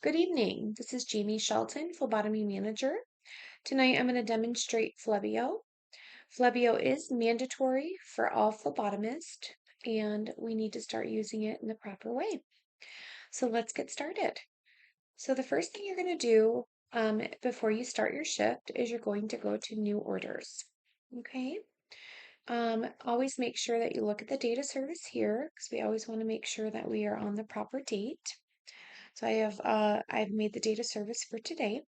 Good evening. This is Jamie Shelton, phlebotomy manager. Tonight I'm going to demonstrate Phlebio. Phlebio is mandatory for all phlebotomists, and we need to start using it in the proper way. So let's get started. So the first thing you're going to do before you start your shift is you're going to go to new orders. Okay. Always make sure that you look at the date of service here because we always want to make sure that we are on the proper date. So I've made the date of service for today.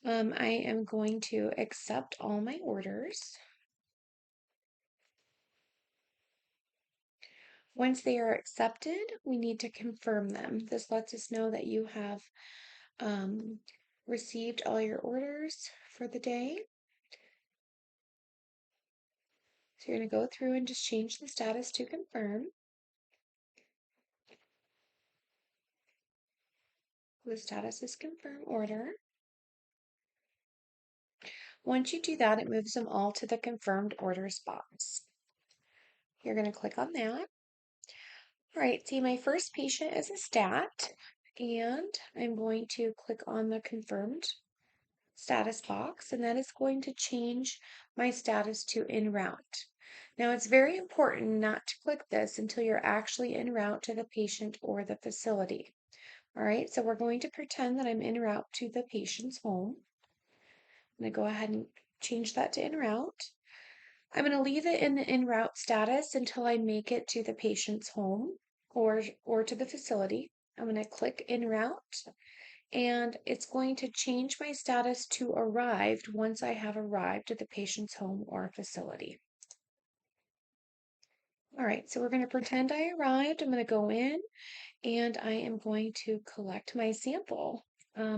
I am going to accept all my orders. Once they are accepted, we need to confirm them. This lets us know that you have received all your orders for the day. So you're going to go through and just change the status to confirm. The status is confirm order. Once you do that, it moves them all to the confirmed orders box. You're going to click on that. All right, see, my first patient is a stat, and I'm going to click on the confirmed status box, and that is going to change my status to en route. Now, it's very important not to click this until you're actually en route to the patient or the facility. All right, so we're going to pretend that I'm en route to the patient's home. I'm going to go ahead and change that to en route. I'm going to leave it in the en route status until I make it to the patient's home or to the facility. I'm going to click en route, and it's going to change my status to arrived once I have arrived at the patient's home or facility. All right, so we're going to pretend I arrived. I'm going to go in and I am going to collect my sample.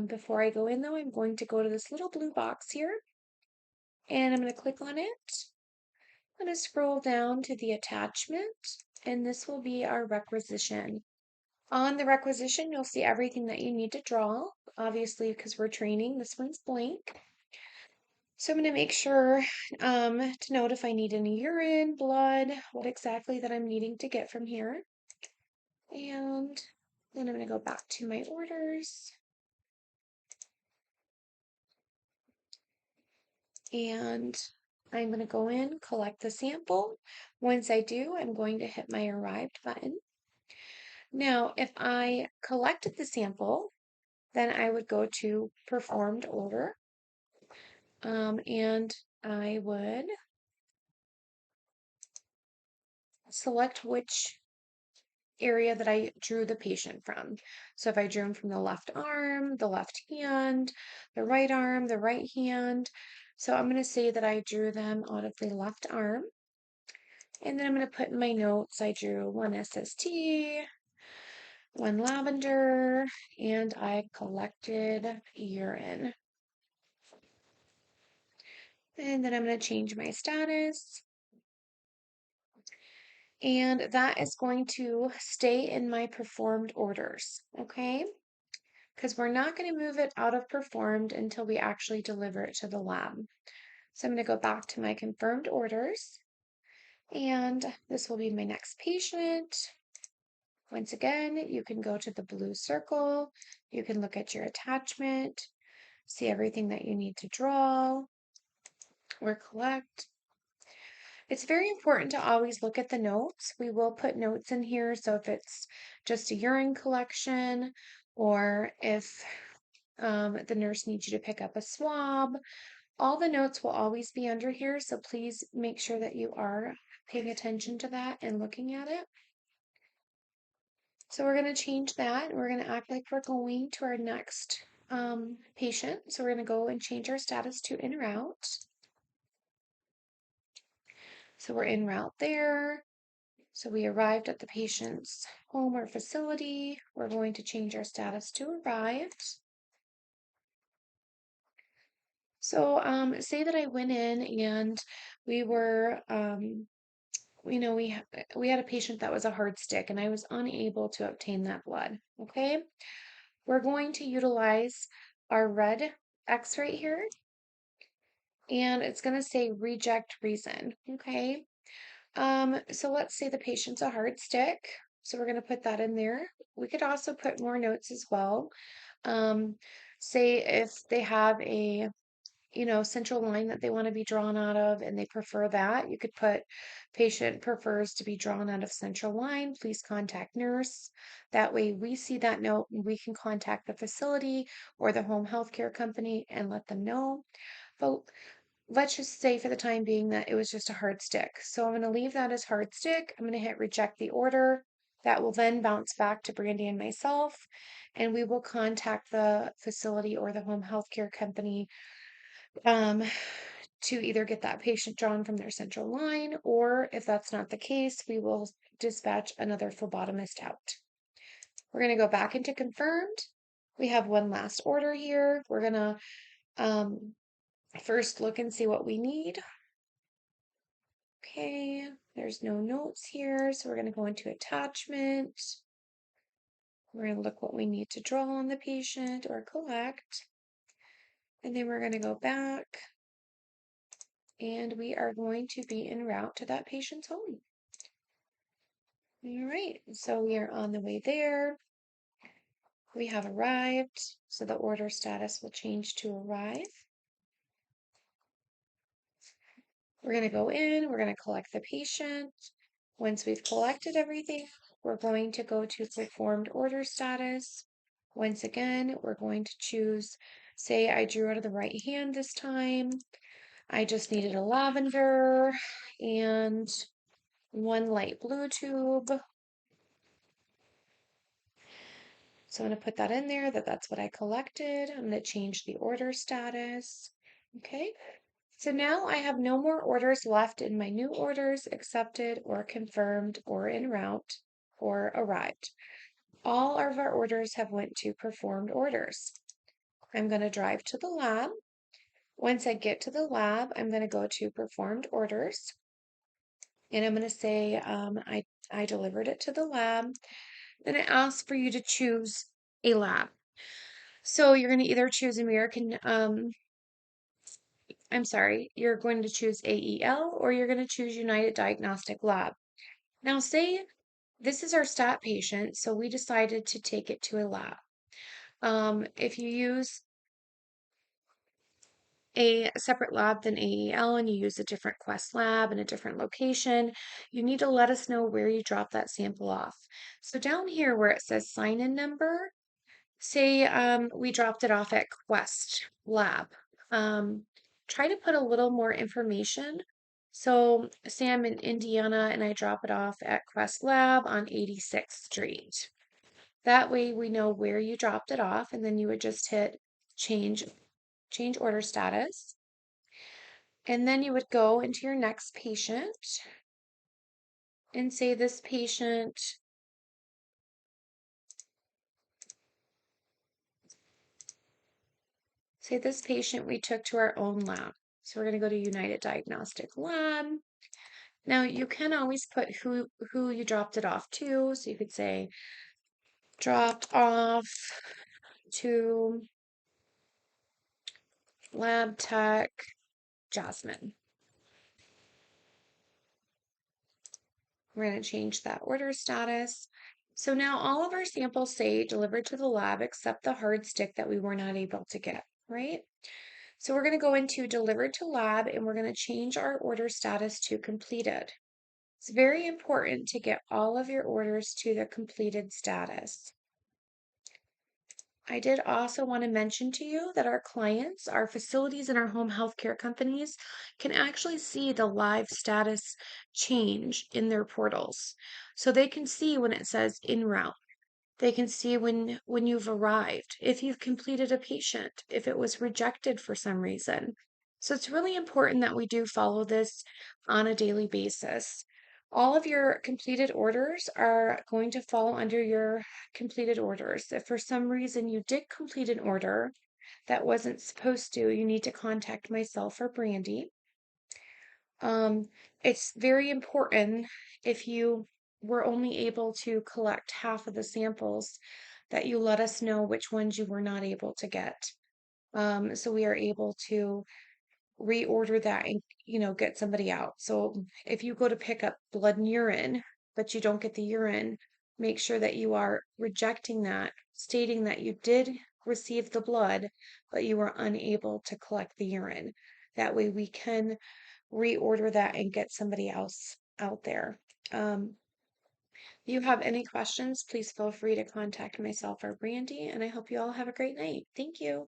Before I go in though, I'm going to go to this little blue box here and I'm going to click on it. I'm going to scroll down to the attachment, and this will be our requisition. On the requisition, you'll see everything that you need to draw. Obviously, because we're training, this one's blank. So I'm going to make sure to note if I need any urine, blood, what exactly that I'm needing to get from here. And then I'm going to go back to my orders. And I'm going to go in, collect the sample. Once I do, I'm going to hit my arrived button. Now, if I collected the sample, then I would go to performed order, and I would select which area that I drew the patient from. So if I drew him from the left arm, the left hand, the right arm, the right hand. So I'm going to say that I drew them out of the left arm. And then I'm going to put in my notes, I drew one SST, one lavender, and I collected urine. And then I'm going to change my status. And that is going to stay in my performed orders, okay? Because we're not going to move it out of performed until we actually deliver it to the lab. So I'm going to go back to my confirmed orders, and this will be my next patient. Once again, you can go to the blue circle, you can look at your attachment, see everything that you need to draw or collect. It's very important to always look at the notes. We will put notes in here, so if it's just a urine collection or if the nurse needs you to pick up a swab, all the notes will always be under here, so please make sure that you are paying attention to that and looking at it. So we're going to change that. We're going to act like we're going to our next patient. So we're going to go and change our status to en route. So we're en route there. So we arrived at the patient's home or facility. We're going to change our status to arrived. So say that I went in and we were, we had a patient that was a hard stick and I was unable to obtain that blood. Okay, we're going to utilize our red X right here, and it's going to say reject reason. Okay, so let's say the patient's a hard stick. So we're going to put that in there. We could also put more notes as well, Um, say if they have a central line that they want to be drawn out of and they prefer that, you could put patient prefers to be drawn out of central line. Please contact nurse. That way we see that note and we can contact the facility or the home health care company and let them know. But let's just say for the time being that it was just a hard stick. So I'm going to leave that as hard stick. I'm going to hit reject the order. That will then bounce back to Brandy and myself, and we will contact the facility or the home health care company um, to either get that patient drawn from their central line, or if that's not the case, we will dispatch another phlebotomist out. We're going to go back into confirmed. We have one last order here. We're going to um, first look and see what we need. Okay, there's no notes here, so we're going to go into attachment. We're going to look what we need to draw on the patient or collect. And then we're going to go back and we are going to be en route to that patient's home. All right, so we are on the way there. We have arrived, so the order status will change to arrive. We're going to go in, we're going to collect the patient. Once we've collected everything, we're going to go to performed order status. Once again, we're going to choose, say I drew out of the right hand this time. I just needed a lavender and one light blue tube. So I'm going to put that in there, that's what I collected. I'm going to change the order status. Okay. So now I have no more orders left in my new orders accepted or confirmed or en route or arrived. All of our orders have went to performed orders. I'm going to drive to the lab. Once I get to the lab, I'm going to go to performed orders and I'm going to say I delivered it to the lab. Then it asks for you to choose a lab. So you're going to either choose you're going to choose AEL or you're going to choose United Diagnostic Lab. Now, say this is our stat patient, so we decided to take it to a lab. If you use a separate lab than AEL and you use a different Quest lab in a different location, you need to let us know where you dropped that sample off. So down here where it says sign-in number, say we dropped it off at Quest Lab. Try to put a little more information. So say I'm in Indiana and I drop it off at Quest Lab on 86th Street. That way we know where you dropped it off, and then you would just hit change order status. And then you would go into your next patient and say this patient we took to our own lab. So we're going to go to United Diagnostic Lab. Now you can always put who you dropped it off to. So you could say dropped off to Lab Tech Jasmine. We're going to change that order status. So now all of our samples say delivered to the lab except the hard stick that we were not able to get, right? So we're going to go into delivered to lab and we're going to change our order status to completed. It's very important to get all of your orders to the completed status. I did also want to mention to you that our clients, our facilities, and our home health care companies can actually see the live status change in their portals. So they can see when it says en route. They can see when you've arrived, if you've completed a patient, if it was rejected for some reason. So it's really important that we do follow this on a daily basis. All of your completed orders are going to fall under your completed orders. If for some reason you did complete an order that wasn't supposed to, you need to contact myself or Brandy. It's very important if you were only able to collect half of the samples that you let us know which ones you were not able to get. So we are able to reorder that and get somebody out. So if you go to pick up blood and urine, but you don't get the urine, make sure that you are rejecting that, stating that you did receive the blood, but you were unable to collect the urine. That way we can reorder that and get somebody else out there. If you have any questions, please feel free to contact myself or Brandy, and I hope you all have a great night. Thank you.